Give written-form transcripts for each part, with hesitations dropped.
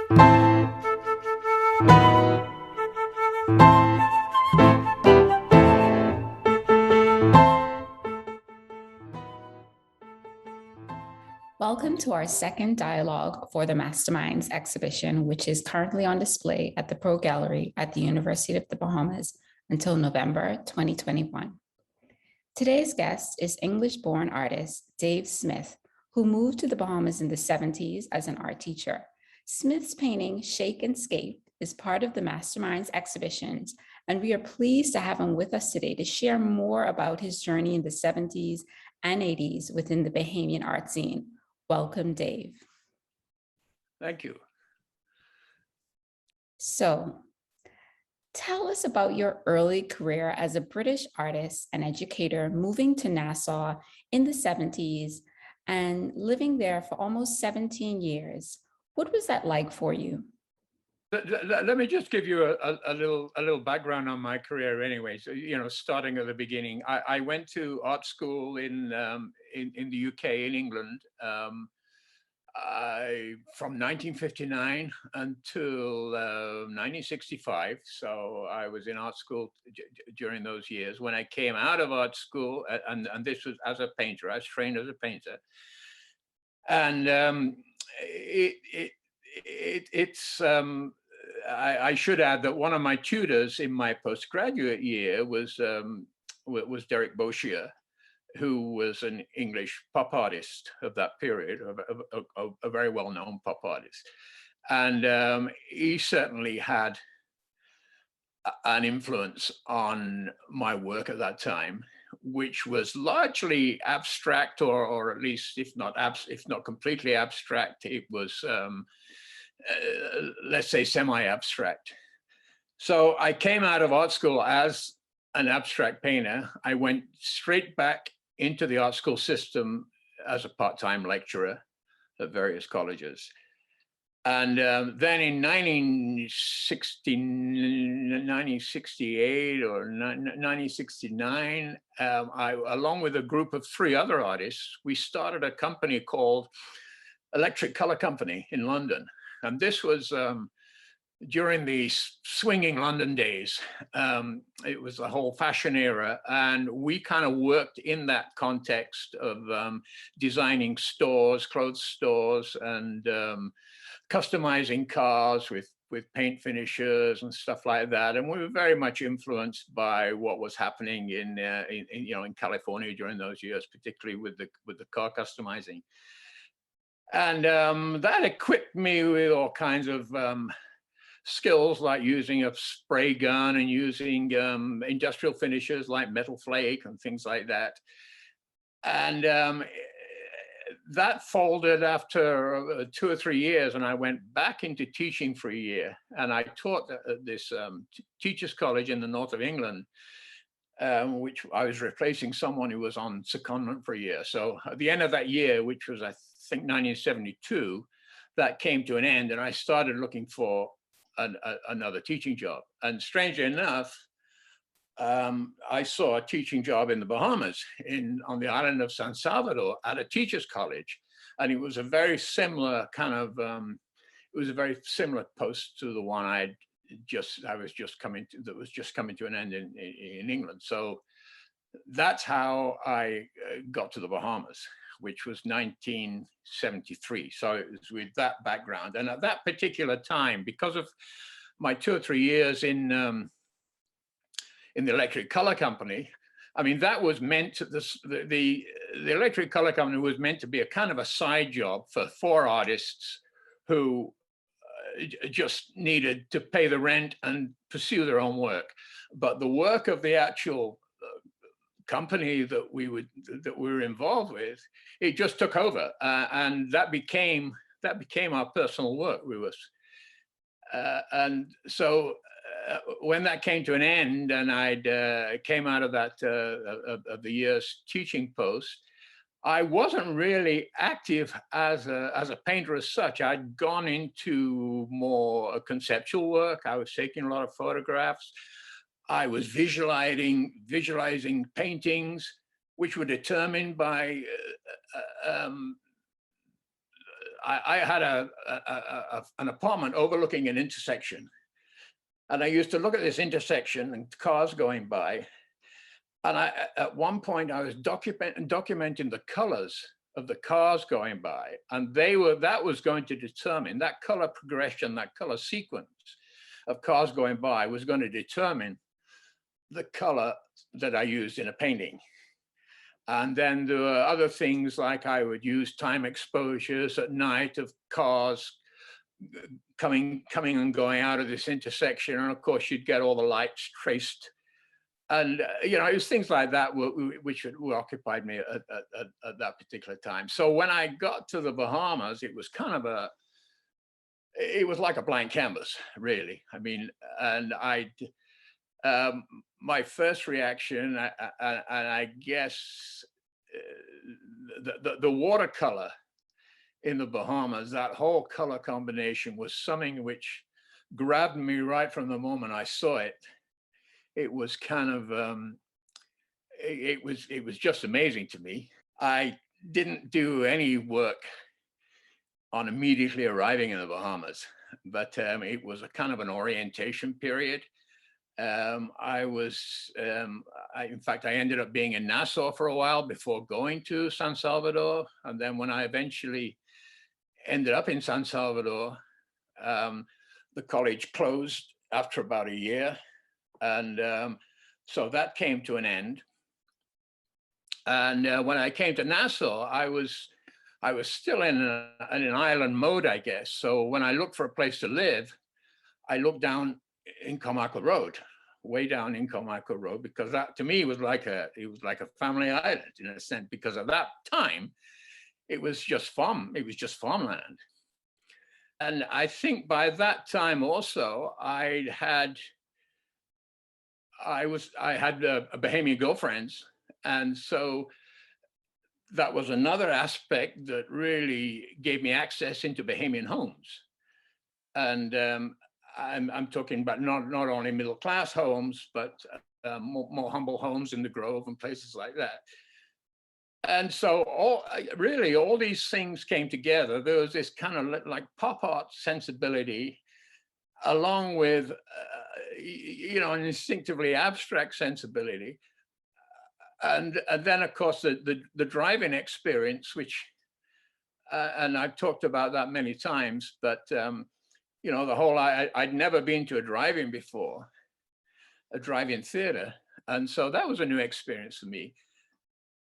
Welcome to our second dialogue for the Masterminds exhibition, which is currently on display at the Pro Gallery at the University of the Bahamas until November 2021. Today's guest is English-born artist Dave Smith, who moved to the Bahamas in the 70s as an art teacher. Smith's painting, Shake and Skate, is part of the Masterminds exhibitions, and we are pleased to have him with us today to share more about his journey in the 70s and 80s within the Bahamian art scene. Welcome, Dave. Thank you. So, tell us about your early career as a British artist and educator, moving to Nassau in the 70s and living there for almost 17 years. What was that like for you? Let me just give you a little background on my career anyway. So, starting at the beginning, I went to art school in the UK, in England, from 1959 until 1965. So I was in art school during those years. When I came out of art school, and this was as a painter, I was trained as a painter. And I should add that one of my tutors in my postgraduate year was Derek Boshier, who was an English pop artist of that period, a very well-known pop artist. And he certainly had an influence on my work at that time, which was largely abstract, or at least, if not completely abstract, it was, let's say, semi-abstract. So I came out of art school as an abstract painter. I went straight back into the art school system as a part-time lecturer at various colleges. And then in 1968 or 1969, along with a group of 3 other artists, we started a company called Electric Color Company in London. And this was during the swinging London days. It was the whole fashion era. And we kind of worked in that context of designing stores, clothes stores, and customizing cars with paint finishers and stuff like that. And we were very much influenced by what was happening in California during those years, particularly with the car customizing. And that equipped me with all kinds of skills, like using a spray gun and using industrial finishers like metal flake and things like that. And that folded after 2 or 3 years, and I went back into teaching for a year. And I taught at this teachers' college in the north of England, which I was replacing someone who was on secondment for a year. So at the end of that year, which was, I think, 1972, that came to an end, and I started looking for another teaching job. And strangely enough, I saw a teaching job in the Bahamas, on the island of San Salvador, at a teacher's college, and it was a very similar kind of it was a very similar post to the one that was just coming to an end in England. So that's how I got to the Bahamas, which was 1973. So it was with that background, and at that particular time, because of my 2 or 3 years in the Electric Color Company, I mean, that was meant to, the Electric Color Company was meant to be a kind of a side job for 4 artists who just needed to pay the rent and pursue their own work. But the work of the actual company that we were involved with, it just took over, and that became our personal work. And so when that came to an end, and I'd came out of that of the year's teaching post, I wasn't really active as a painter as such. I'd gone into more conceptual work. I was taking a lot of photographs. I was visualizing paintings, which were determined by I had an apartment overlooking an intersection. And I used to look at this intersection and cars going by. And at one point, I was documenting the colors of the cars going by. And that was going to determine, that color progression, that color sequence of cars going by was going to determine the color that I used in a painting. And then there were other things like I would use time exposures at night of cars coming and going out of this intersection. And of course, you'd get all the lights traced. And, it was things like that which occupied me at that particular time. So when I got to the Bahamas, it was it was like a blank canvas, really. I mean, and my first reaction, and I guess the watercolor in the Bahamas, that whole color combination was something which grabbed me right from the moment I saw it. It was kind of, it was just amazing to me. I didn't do any work on immediately arriving in the Bahamas, but it was a kind of an orientation period. In fact, I ended up being in Nassau for a while before going to San Salvador. And then when I eventually ended up in San Salvador, the college closed after about a year. And so that came to an end. And when I came to Nassau, I was still in an island mode, I guess. So when I looked for a place to live, I looked down in Carmichael Road, way down in Carmichael Road, because that to me was like a family island in a sense, because at that time it was just farmland. And I think by that time also I had Bahamian girlfriends, and so that was another aspect that really gave me access into Bahamian homes. And I'm talking about not only middle class homes, but more humble homes in the Grove and places like that. And so all these things came together. There was this kind of like pop art sensibility, along with an instinctively abstract sensibility, and then of course the driving experience, which and I've talked about that many times, but the whole I'd never been to a drive-in before, a drive-in theater, and so that was a new experience for me.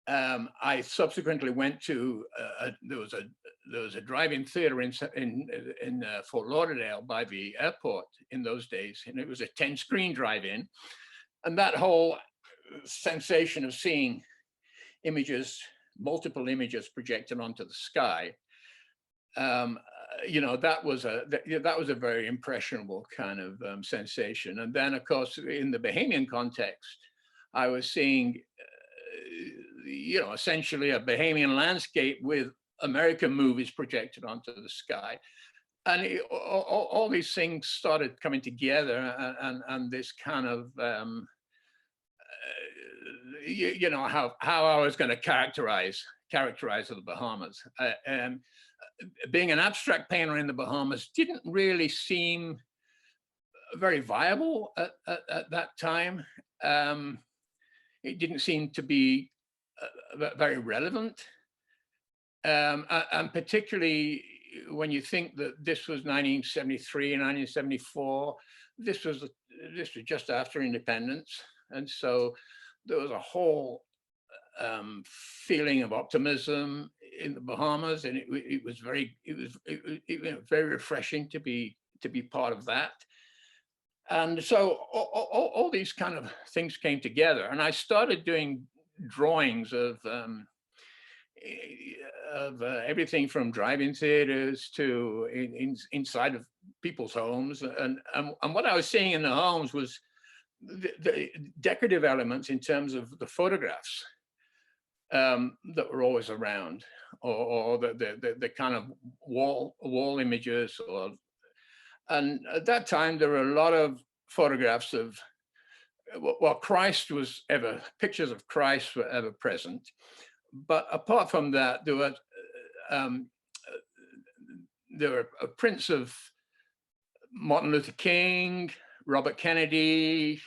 I subsequently went to there was a drive-in theater in Fort Lauderdale by the airport in those days, and it was a 10-screen drive-in, and that whole sensation of seeing multiple images projected onto the sky, that was a very impressionable kind of sensation. And then, of course, in the Bahamian context, I was seeing essentially a Bahamian landscape with American movies projected onto the sky. And all these things started coming together, and this kind of, how I was going to characterize the Bahamas. Being an abstract painter in the Bahamas didn't really seem very viable at that time. It didn't seem to be very relevant. And particularly when you think that this was 1973 and 1974, this was just after independence. And so there was a whole feeling of optimism in the Bahamas, and it was very refreshing to be part of that. And so all these kind of things came together, and I started doing drawings of everything from drive-in theaters to inside of people's homes, and what I was seeing in the homes was the decorative elements in terms of the photographs that were always around, or the kind of wall images, and at that time there were a lot of photographs of, well, pictures of Christ were ever present. But apart from that, there was there were prints of Martin Luther King, Robert Kennedy,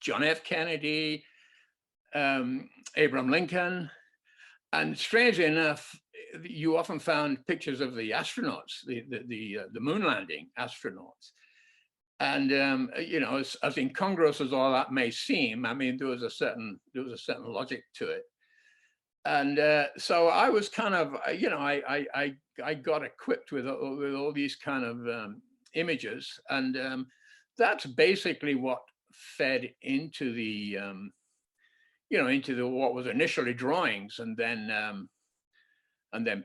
John F. Kennedy, Abraham Lincoln. And strangely enough, you often found pictures of the astronauts, the moon landing astronauts. And you know, as incongruous as all that may seem, I mean, there was a certain logic to it. And so I was kind of, you know, I got equipped with all these kind of images, and that's basically what fed into the you know, into what was initially drawings, and then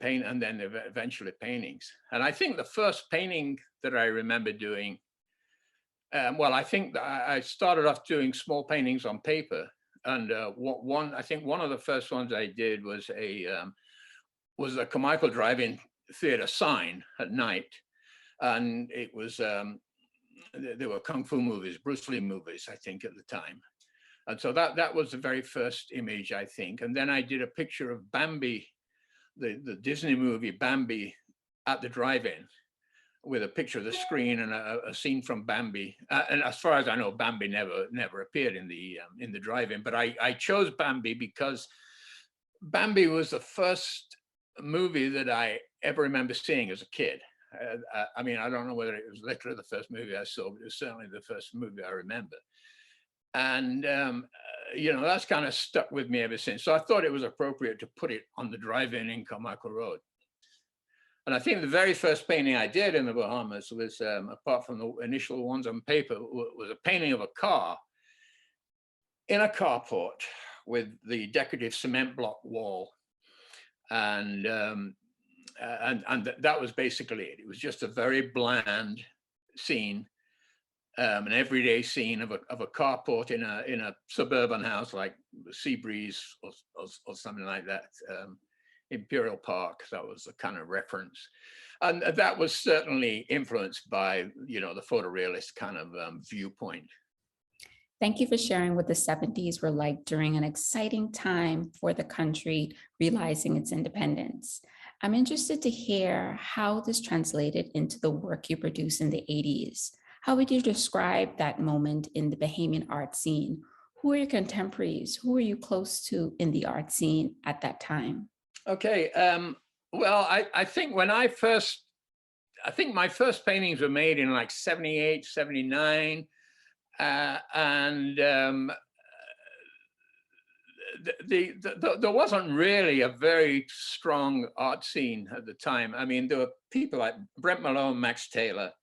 paint, and then eventually paintings. And I think the first painting that I remember doing, well, I think that I started off doing small paintings on paper, and I think one of the first ones I did was a Carmichael Drive-In theater sign at night, and it was there were kung fu movies, Bruce Lee movies, I think, at the time. And so that was the very first image, I think. And then I did a picture of Bambi, the Disney movie Bambi, at the drive-in, with a picture of the screen and a scene from Bambi. And as far as I know, Bambi never appeared in the drive-in. But I chose Bambi because Bambi was the first movie that I ever remember seeing as a kid. I mean, I don't know whether it was literally the first movie I saw, but it was certainly the first movie I remember. And, you know, that's kind of stuck with me ever since. So I thought it was appropriate to put it on the drive-in in Carmichael Road. And I think the very first painting I did in the Bahamas was, apart from the initial ones on paper, was a painting of a car in a carport with the decorative cement block wall. And that was basically it. It was just a very bland scene. An everyday scene of a carport in a suburban house like Seabreeze or something like that, Imperial Park. That was the kind of reference, and that was certainly influenced by, you know, the photorealist kind of viewpoint. Thank you for sharing what the 70s were like during an exciting time for the country realizing its independence. I'm interested to hear how this translated into the work you produced in the 80s. How would you describe that moment in the Bahamian art scene? Who are your contemporaries? Who are you close to in the art scene at that time? Okay, well, I think my first paintings were made in like 78, 79. And there wasn't really a very strong art scene at the time. I mean, there were people like Brent Malone, Max Taylor,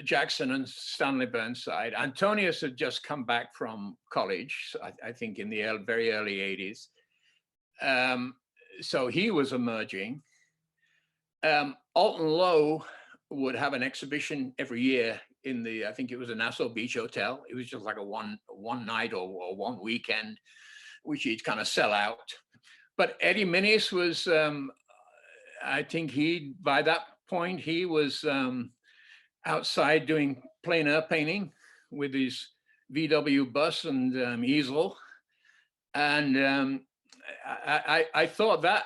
Jackson and Stanley Burnside. Antonius had just come back from college, I think in the very early 80s. So he was emerging. Alton Lowe would have an exhibition every year in I think it was a Nassau Beach Hotel. It was just like a one night or one weekend, which he'd kind of sell out. But Eddie Minnis was, I think by that point, he was outside doing plein air painting with his VW bus and easel. And I thought that,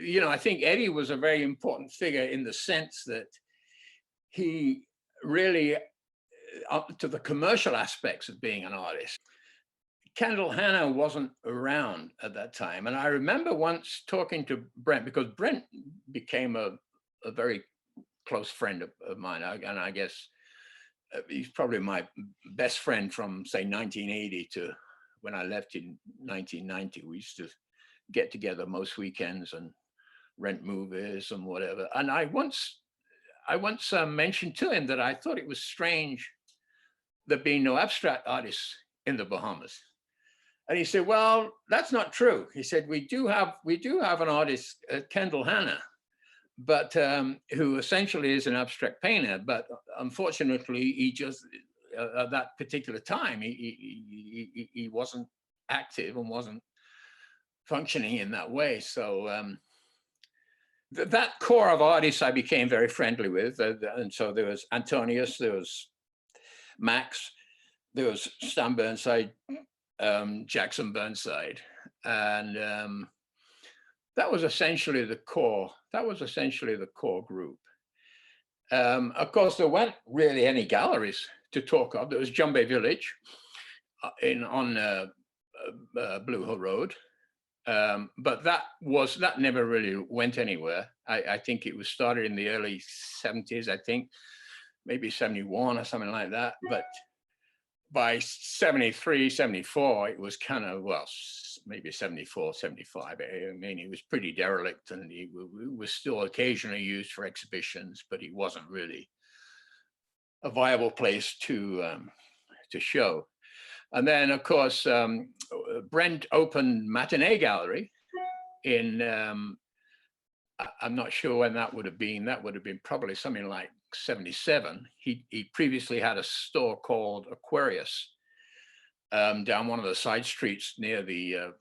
you know, I think Eddie was a very important figure in the sense that he really, up to the commercial aspects of being an artist. Kendall Hanna wasn't around at that time. And I remember once talking to Brent, because Brent became a very close friend of mine. And I guess he's probably my best friend from, say, 1980 to when I left in 1990. We used to get together most weekends and rent movies and whatever. And I once mentioned to him that I thought it was strange there being no abstract artists in the Bahamas. And he said, well, that's not true. He said, we do have an artist, Kendall Hanna, but who essentially is an abstract painter. But unfortunately, he just, at that particular time, he wasn't active and wasn't functioning in that way. So that core of artists I became very friendly with. And so there was Antonius, there was Max, there was Stan Burnside, Jackson Burnside. And that was essentially the core. That was essentially the core group. Of course, there weren't really any galleries to talk of. There was Jumbay Village on Blue Hill Road, but that never really went anywhere. I think it was started in the early 70s, I think, maybe 71 or something like that. But by 73, 74, it was kind of, well, maybe 74, 75. I mean, it was pretty derelict, and it was still occasionally used for exhibitions, but it wasn't really a viable place to show. And then, of course, Brent opened Matinee Gallery in, I'm not sure when that would have been. That would have been probably something like 77. He previously had a store called Aquarius down one of the side streets near the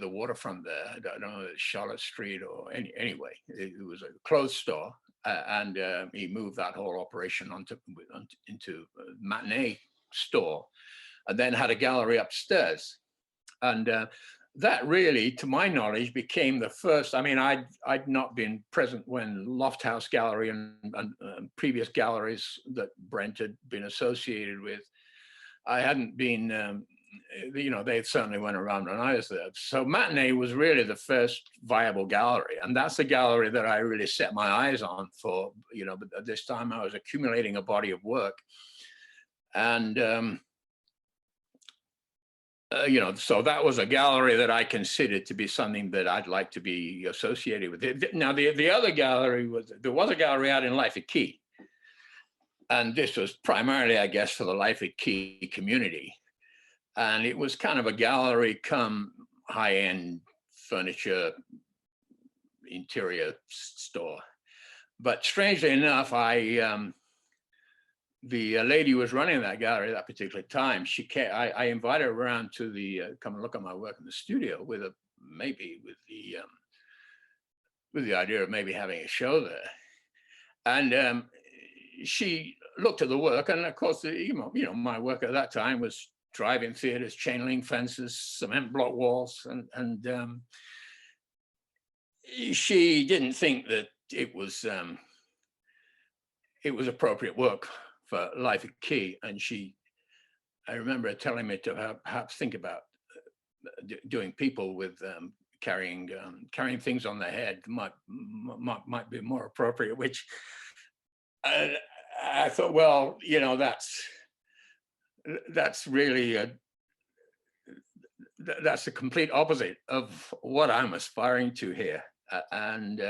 waterfront there. I don't know, Charlotte Street or anyway. It was a clothes store, and he moved that whole operation into a Matinee store, and then had a gallery upstairs. And that really, to my knowledge, became the first. I mean, I'd not been present when Lofthouse Gallery and previous galleries that Brent had been associated with. I hadn't been, they certainly went around when I was there. So Matinee was really the first viable gallery. And that's the gallery that I really set my eyes on for, but at this time I was accumulating a body of work. And, so that was a gallery that I considered to be something that I'd like to be associated with. Now, the other gallery there was a gallery out in Life at Key. And this was primarily, I guess, for the Life at Key community. And it was kind of a gallery come high-end furniture interior store. But strangely enough, the lady who was running that gallery at that particular time, I invited her around to come and look at my work in the studio with the idea of maybe having a show there. And she looked at the work, and of course, my work at that time was drive-in theaters, chain link fences, cement block walls, and she didn't think that it was appropriate work for Life at Key. And I remember her telling me to perhaps think about doing people with carrying things on their head might be more appropriate, which I thought, well, that's really that's the complete opposite of what I'm aspiring to here. And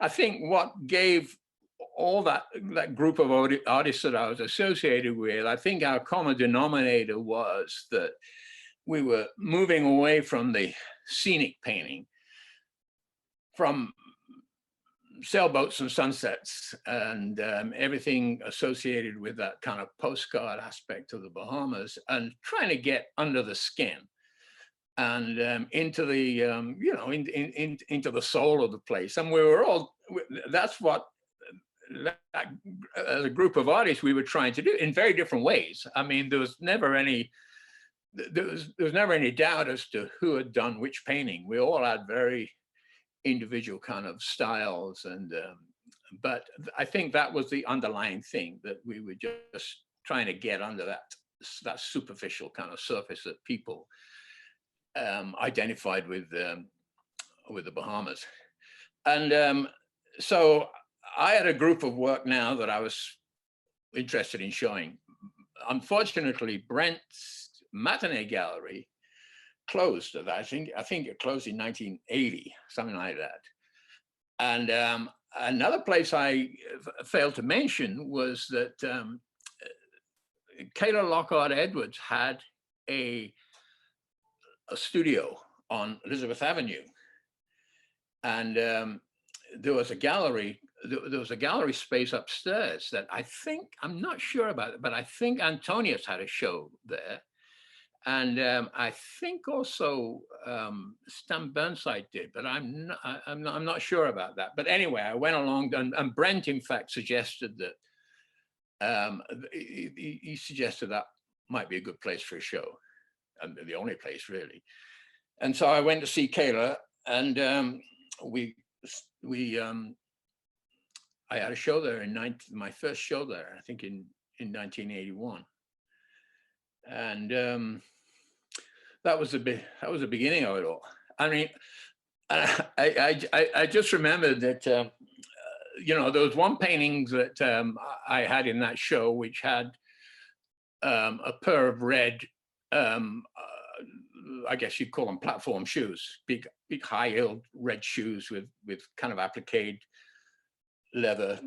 I think what gave all that group of artists that I was associated with, I think our common denominator was that we were moving away from the scenic painting, from sailboats and sunsets and everything associated with that kind of postcard aspect of the Bahamas, and trying to get under the skin and into the into the soul of the place. And we were all, that's what, as a group of artists, we were trying to do in very different ways. I mean, there was never any doubt as to who had done which painting. We all had very individual kind of styles, and but I think that was the underlying thing, that we were just trying to get under that superficial kind of surface that people identified with the Bahamas. And so I had a group of work now that I was interested in showing. Unfortunately, Brent's Matinee Gallery closed. I think it closed in 1980, something like that. And another place I failed to mention was that Kayla Lockhart Edwards had a studio on Elizabeth Avenue, and there was a gallery. There was a gallery space upstairs that I'm not sure about it, but I think Antonius had a show there. And I think also Stan Burnside did, but I'm not sure about that. But anyway, I went along, and Brent, in fact, suggested that he suggested that might be a good place for a show, and the only place really. And so I went to see Kayla, and I had a show there my first show there, I think in 1981. And that was the beginning of it all. I mean, I just remembered that, there was one painting that I had in that show, which had a pair of red, I guess you'd call them platform shoes, big high-heeled red shoes with kind of appliqued leather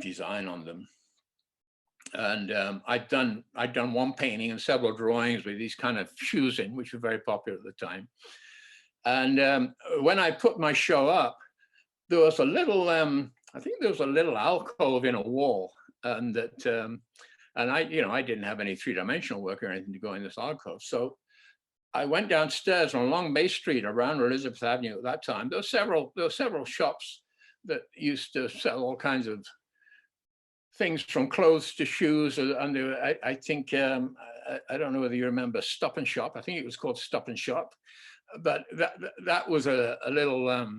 design on them. And I'd done one painting and several drawings with these kind of shoes in, which were very popular at the time. And when I put my show up, there was a little, I think there was a little alcove in a wall, and that, and I didn't have any three-dimensional work or anything to go in this alcove. So I went downstairs on along Bay Street around Elizabeth Avenue at that time. There were several shops that used to sell all kinds of things from clothes to shoes. And I think, I don't know whether you remember Stop and Shop. I think it was called Stop and Shop. But that was a little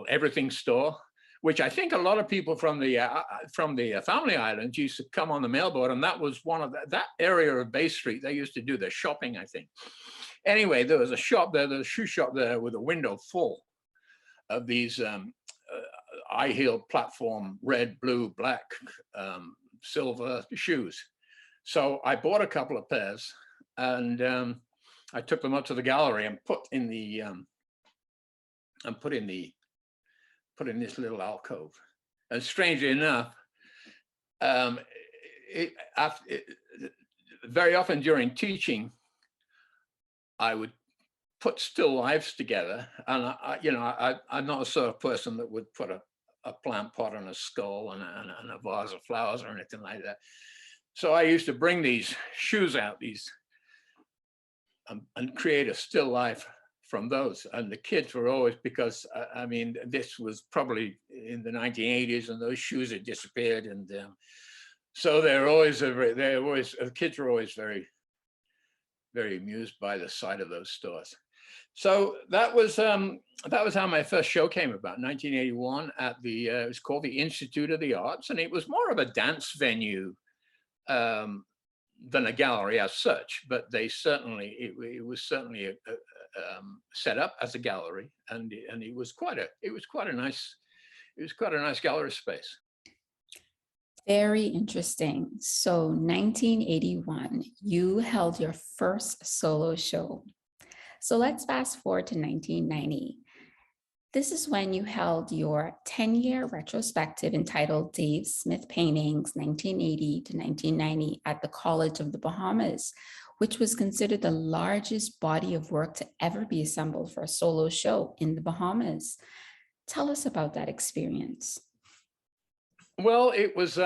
everything store, which I think a lot of people from the Family Islands used to come on the mailboat, and that was one of that area of Bay Street. They used to do their shopping, I think. Anyway, there was a shop there, there was a shoe shop there with a window full of these high-heeled platform, red, blue, black, silver shoes. So I bought a couple of pairs, and I took them up to the gallery and put in this little alcove. And strangely enough, very often during teaching, I would put still lifes together, and I'm not a sort of person that would put a plant pot on a skull and a vase of flowers or anything like that. So I used to bring these shoes out, and create a still life from those. And the kids were always, because I mean, this was probably in the 1980s, and those shoes had disappeared, and so the kids were always very, very amused by the sight of those stores. So that was how my first show came about, 1981, at it was called the Institute of the Arts, and it was more of a dance venue than a gallery as such, but it was certainly set up as a gallery, and it was quite a nice gallery space. Very interesting. So 1981, you held your first solo show. So let's fast forward to 1990. This is when you held your 10-year retrospective entitled Dave Smith Paintings 1980 to 1990 at the College of the Bahamas, which was considered the largest body of work to ever be assembled for a solo show in the Bahamas. Tell us about that experience. Well, it was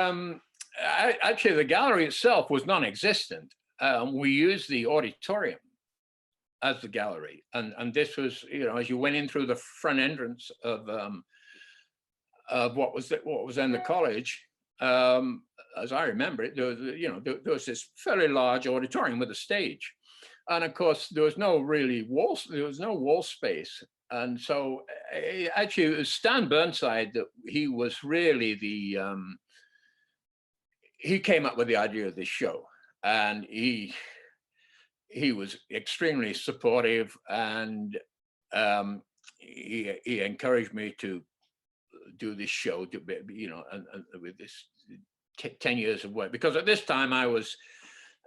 actually, the gallery itself was non-existent. We used the auditorium as the gallery, and this was, as you went in through the front entrance of what was then the college, as I remember it, there was this fairly large auditorium with a stage, and of course there was no wall space. And so actually it was Stan Burnside that he was really he came up with the idea of this show, and he was extremely supportive, and he encouraged me to do this show, and with this 10 years of work, because at this time I was,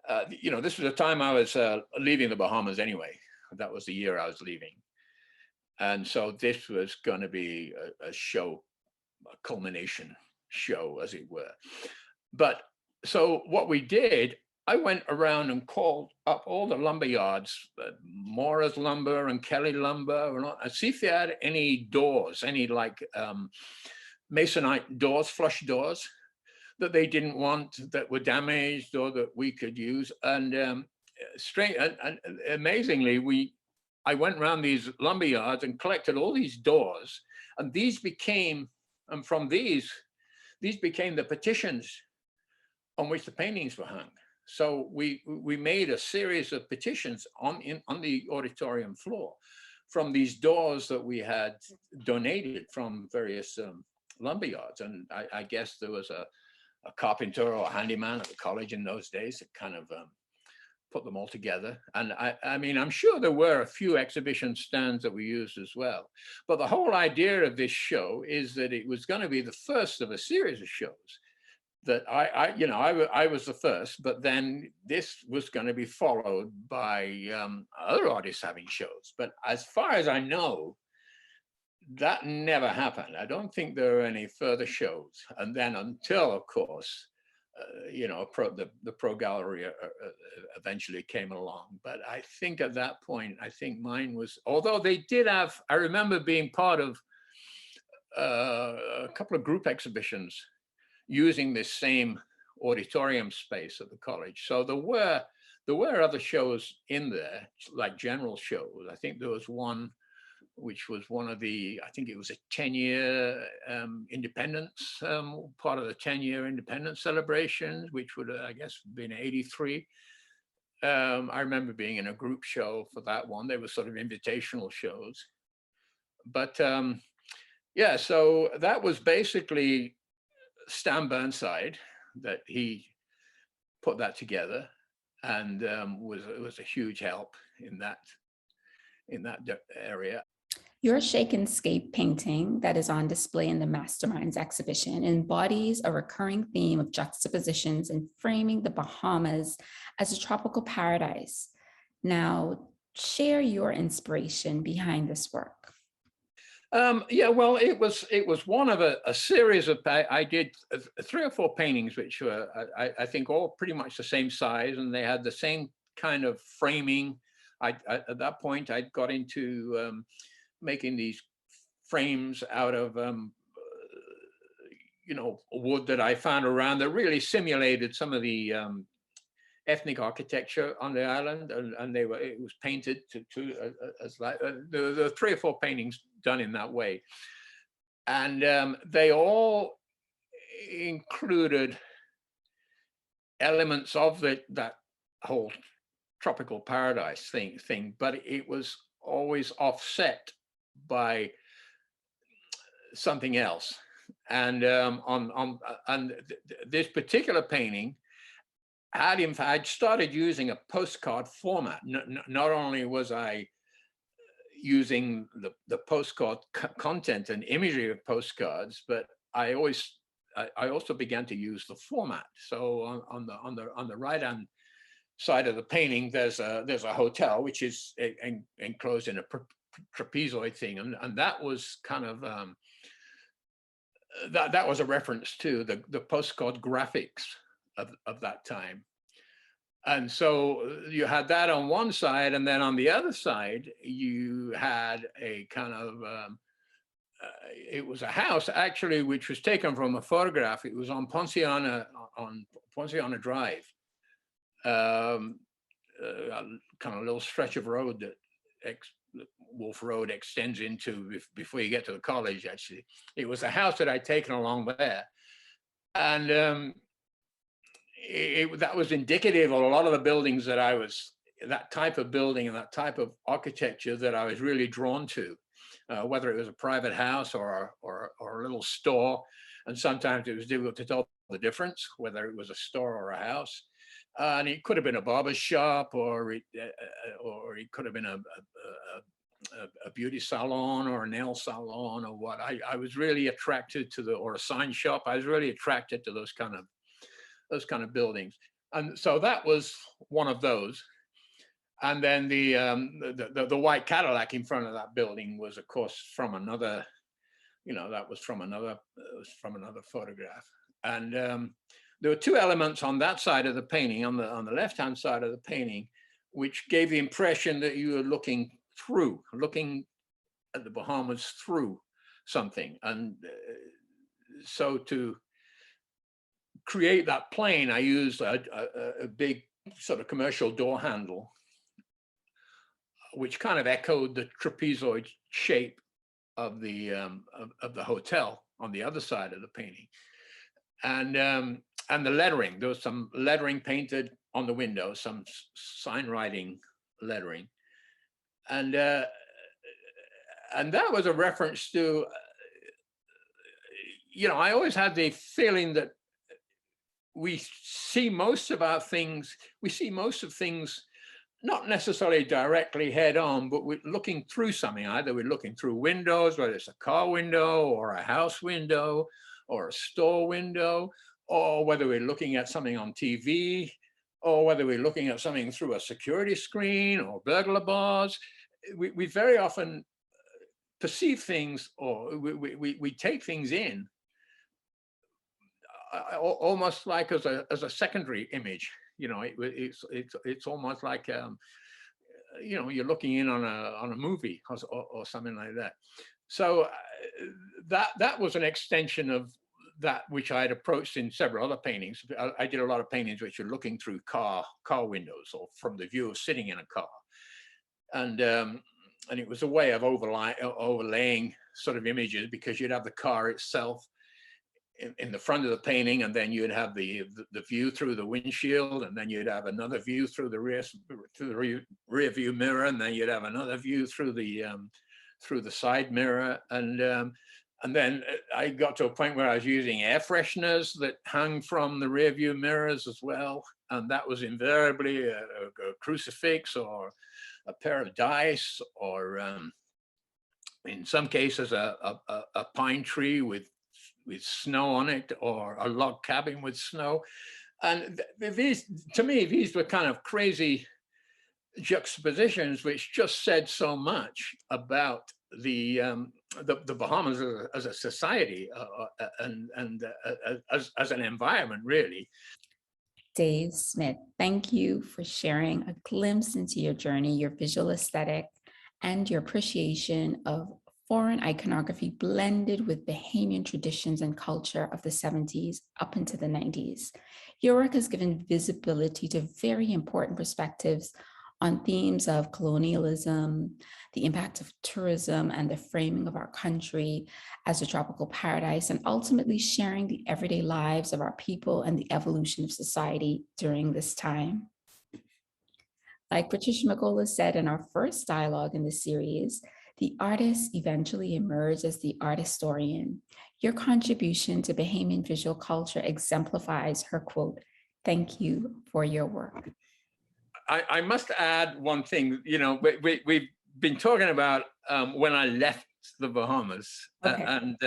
this was the time I was leaving the Bahamas anyway. That was the year I was leaving. And so this was going to be a show, a culmination show, as it were. But so what we did, I went around and called up all the lumber yards, Mora's Lumber and Kelly Lumber, and see if they had any doors, any like masonite doors, flush doors that they didn't want, that were damaged or that we could use. And amazingly, I went around these lumber yards and collected all these doors, and these became, and from these became the petitions on which the paintings were hung. So we made a series of petitions on the auditorium floor from these doors that we had donated from various lumber yards. And I guess there was a carpenter or a handyman at the college in those days that kind of put them all together. And I mean, I'm sure there were a few exhibition stands that we used as well. But the whole idea of this show is that it was going to be the first of a series of shows that I was the first, but then this was going to be followed by other artists having shows. But as far as I know, that never happened. I don't think there were any further shows. And then until, of course, the Pro Gallery eventually came along. But I think at that point, I think mine was, although they did have, I remember being part of a couple of group exhibitions using this same auditorium space at the college. So there were other shows in there, like general shows. I think there was one which was one of the, I think it was a 10-year independence, part of the 10-year independence celebrations, which would, I guess, have been 83. I remember being in a group show for that one. They were sort of invitational shows. But yeah, so that was basically Stan Burnside, that he put that together, and was a huge help in that area. Your Shake and Scape painting that is on display in the Masterminds exhibition embodies a recurring theme of juxtapositions and framing the Bahamas as a tropical paradise. Now, share your inspiration behind this work. Yeah, well, it was one of a series of, I did 3 or 4 paintings, which were, I think, all pretty much the same size, and they had the same kind of framing. At that point, I'd got into making these frames out of, wood that I found around that really simulated some of the ethnic architecture on the island, and it was painted as like there were 3 or 4 paintings done in that way, and they all included elements of that whole tropical paradise thing, but it was always offset by something else. And this particular painting had, in fact, I'd started using a postcard format. Not only was I using the postcard content and imagery of postcards, but I also began to use the format. So on the right hand side of the painting, there's a hotel which is enclosed in a trapezoid thing, and that was kind of that was a reference to the postcard graphics of that time. And so you had that on one side, and then on the other side you had a kind of it was a house actually which was taken from a photograph. It was on Ponciana Drive, kind of a little stretch of road that Wolf Road extends into before you get to the college. Actually, it was a house that I'd taken along there, and that was indicative of a lot of the buildings that that type of building and that type of architecture that I was really drawn to, whether it was a private house or a little store. And sometimes it was difficult to tell the difference, whether it was a store or a house. And it could have been a barber's shop, or it could have been a beauty salon or a nail salon or what. I was really attracted to or a sign shop. I was really attracted to those kind of buildings. And so that was one of those. And then the white Cadillac in front of that building was, of course, from another, that was from another photograph. And there were 2 elements on that side of the painting, on the left-hand side of the painting, which gave the impression that you were looking at the Bahamas through something. And so to create that plane, I used a big sort of commercial door handle, which kind of echoed the trapezoid shape of the hotel on the other side of the painting. And the lettering, there was some lettering painted on the window, some sign writing lettering. And that was a reference to, I always had the feeling that we see most of things not necessarily directly head on, but we're looking through something. Either we're looking through windows, whether it's a car window or a house window or a store window, or whether we're looking at something on TV, or whether we're looking at something through a security screen or burglar bars. We very often perceive things, or we take things in almost like as a secondary image. It's almost like you're looking in on a movie or something like that. So that was an extension of that which I had approached in several other paintings. I did a lot of paintings which are looking through car windows, or from the view of sitting in a car, and it was a way of overlaying sort of images, because you'd have the car itself in the front of the painting, and then you'd have the view through the windshield, and then you'd have another view through the rear view mirror, and then you'd have another view through the side mirror, and then I got to a point where I was using air fresheners that hung from the rear view mirrors as well, and that was invariably a crucifix or a pair of dice, or in some cases a pine tree with snow on it, or a log cabin with snow. And to me, these were kind of crazy juxtapositions which just said so much about the Bahamas as a society, and as an environment, really. Dave Smith, thank you for sharing a glimpse into your journey, your visual aesthetic, and your appreciation of foreign iconography blended with Bahamian traditions and culture of the 70s up into the 90s. Your work has given visibility to very important perspectives on themes of colonialism, the impact of tourism, and the framing of our country as a tropical paradise, and ultimately sharing the everyday lives of our people and the evolution of society during this time. Like Patricia McCullough said in our first dialogue in the series, the artist eventually emerged as the art historian. Your contribution to Bahamian visual culture exemplifies her quote, "Thank you for your work." I must add one thing. We've been talking about when I left the Bahamas, Okay. and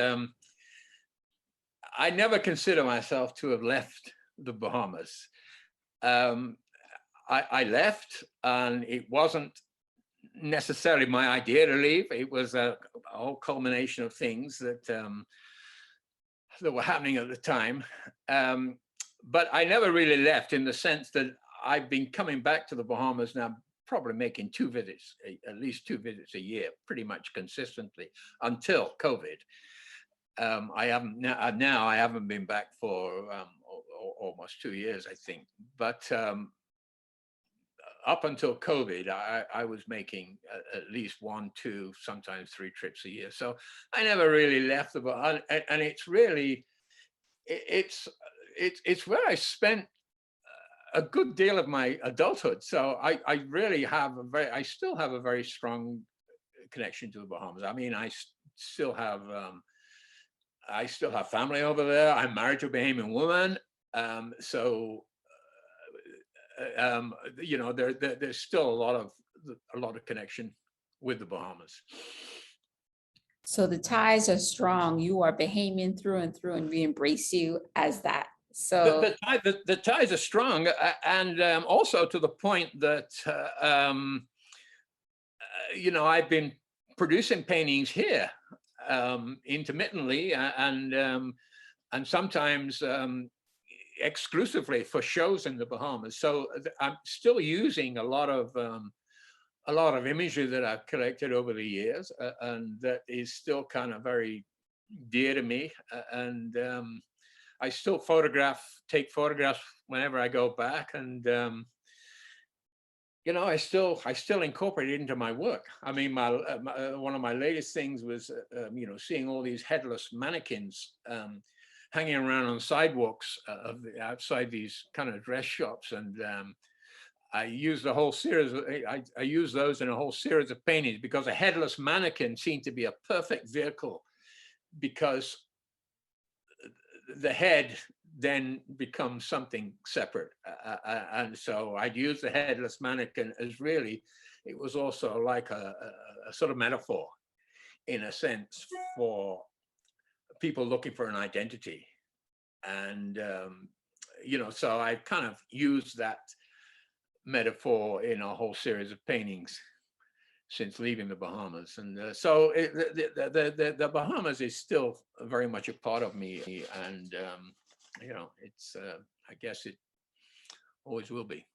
I never consider myself to have left the Bahamas. I left, and it wasn't necessarily my idea to leave. It was a whole culmination of things that were happening at the time. But I never really left, in the sense that I've been coming back to the Bahamas now, probably making at least two visits a year, pretty much consistently, until COVID. I haven't been back for almost 2 years, I think. But up until COVID, I was making at least 1, 2, sometimes 3 trips a year. So I never really left the Bahamas, and it's really, it's where I spent a good deal of my adulthood. So I really have I still have a very strong connection to the Bahamas. I mean, I still have family over there. I'm married to a Bahamian woman. There's still a lot of connection with the Bahamas. So the ties are strong. You are Bahamian through and through, and we embrace you as that. So the ties are strong, and also to the point that I've been producing paintings here intermittently, and sometimes exclusively for shows in the Bahamas. So I'm still using a lot of imagery that I've collected over the years, and that is still kind of very dear to me. And I still take photographs whenever I go back, and I still incorporate it into my work. I mean, one of my latest things was seeing all these headless mannequins hanging around on sidewalks outside these kind of dress shops, and I used a whole series of, I used those in a whole series of paintings, because a headless mannequin seemed to be a perfect vehicle, because the head then becomes something separate. And so I'd use the headless mannequin as really, it was also like a sort of metaphor, in a sense, for people looking for an identity. And, so I kind of used that metaphor in a whole series of paintings since leaving the Bahamas. And so the Bahamas is still very much a part of me. And, it's, I guess it always will be.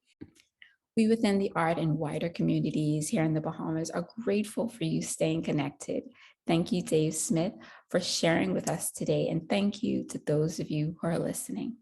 We within the art and wider communities here in the Bahamas are grateful for you staying connected. Thank you, Dave Smith, for sharing with us today. And thank you to those of you who are listening.